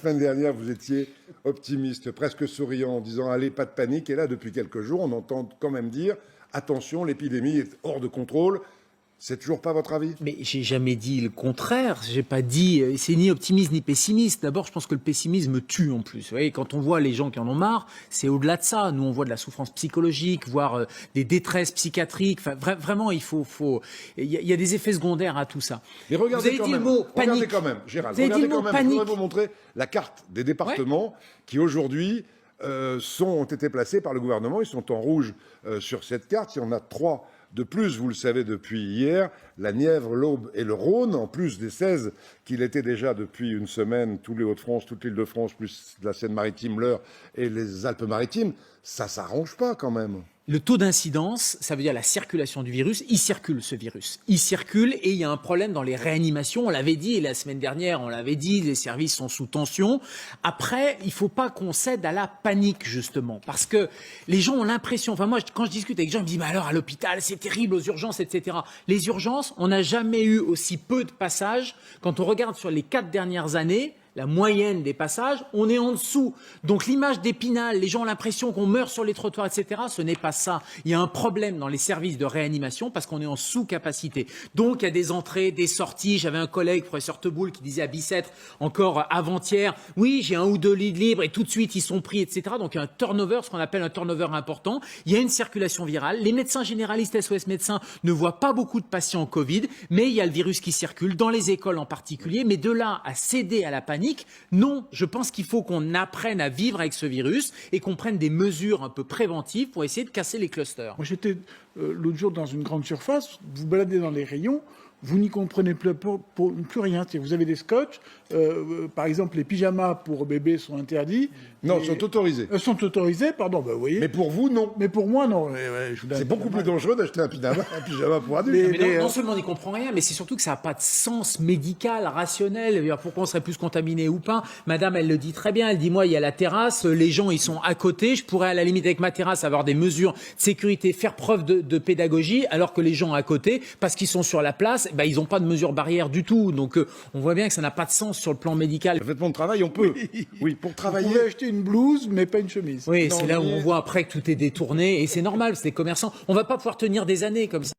semaine dernière, vous étiez optimiste, presque souriant, en disant « Allez, pas de panique ». Et là, depuis quelques jours, on entend quand même dire « Attention, l'épidémie est hors de contrôle ». C'est toujours pas votre avis? Mais j'ai jamais dit le contraire. J'ai pas dit c'est ni optimiste ni pessimiste. D'abord, je pense que le pessimisme tue en plus. Vous voyez, quand on voit les gens qui en ont marre, c'est au-delà de ça. Nous, on voit de la souffrance psychologique, voire des détresses psychiatriques. Enfin, vraiment, il y a des effets secondaires à tout ça. Mais regardez vous avez quand dit même, le mot panique. regardez quand même, Gérald, Vous avez dit regardez le mot quand même. Je panique. voudrais vous montrer la carte des départements qui aujourd'hui ont été placés par le gouvernement. Ils sont en rouge sur cette carte. Il y en a 3 de plus, vous le savez depuis hier, la Nièvre, l'Aube et le Rhône, en plus des 16 qu'il était déjà depuis une semaine, tous les Hauts-de-France, toute l'Île-de-France, plus la Seine-Maritime, l'Eure et les Alpes-Maritimes. Ça s'arrange pas quand même. Le taux d'incidence, ça veut dire la circulation du virus. Il circule, ce virus. Il circule et il y a un problème dans les réanimations. On l'avait dit, et la semaine dernière, on l'avait dit, les services sont sous tension. Après, il ne faut pas qu'on cède à la panique, justement, parce que les gens ont l'impression... Enfin, moi, quand je discute avec les gens, ils me disent « Mais alors, à l'hôpital, c'est terrible, aux urgences, etc. » Les urgences, on n'a jamais eu aussi peu de passages. Quand on regarde sur les 4 dernières années, la moyenne des passages, on est en dessous. Donc l'image d'Épinal, les gens ont l'impression qu'on meurt sur les trottoirs, etc. Ce n'est pas ça. Il y a un problème dans les services de réanimation parce qu'on est en sous-capacité. Donc il y a des entrées, des sorties. J'avais un collègue, professeur Teboul, qui disait à Bicêtre, encore avant-hier, oui, j'ai 1 ou 2 lits libres et tout de suite ils sont pris, etc. Donc il y a un turnover, ce qu'on appelle un turnover important. Il y a une circulation virale. Les médecins généralistes, SOS médecins, ne voient pas beaucoup de patients Covid, mais il y a le virus qui circule, dans les écoles en particulier. Mais de là à céder à la panique, non, je pense qu'il faut qu'on apprenne à vivre avec ce virus et qu'on prenne des mesures un peu préventives pour essayer de casser les clusters. Moi, j'étais l'autre jour dans une grande surface, vous baladez dans les rayons, vous n'y comprenez plus rien. Vous avez des scotch, par exemple, les pyjamas pour bébés sont interdits. Non, sont autorisés. Sont autorisés, pardon, vous voyez. Mais pour vous, non. Mais pour moi, non. C'est beaucoup plus dangereux d'acheter un pyjama pour adulte. Mais non seulement on n'y comprend rien, mais c'est surtout que ça n'a pas de sens médical, rationnel. Pourquoi on serait plus contaminé ou pas? Madame, elle le dit très bien. Elle dit, moi, il y a la terrasse, les gens, ils sont à côté. Je pourrais, à la limite, avec ma terrasse, avoir des mesures de sécurité, faire preuve de pédagogie, alors que les gens à côté, parce qu'ils sont sur la place, ils n'ont pas de mesures barrières du tout. Donc, on voit bien que ça n'a pas de sens sur le plan médical. Le vêtement de travail, on peut. Oui, pour travailler. Vous pouvez acheter une blouse, mais pas une chemise. Oui, c'est là où on voit après que tout est détourné. Et c'est normal, c'est des commerçants. On ne va pas pouvoir tenir des années comme ça.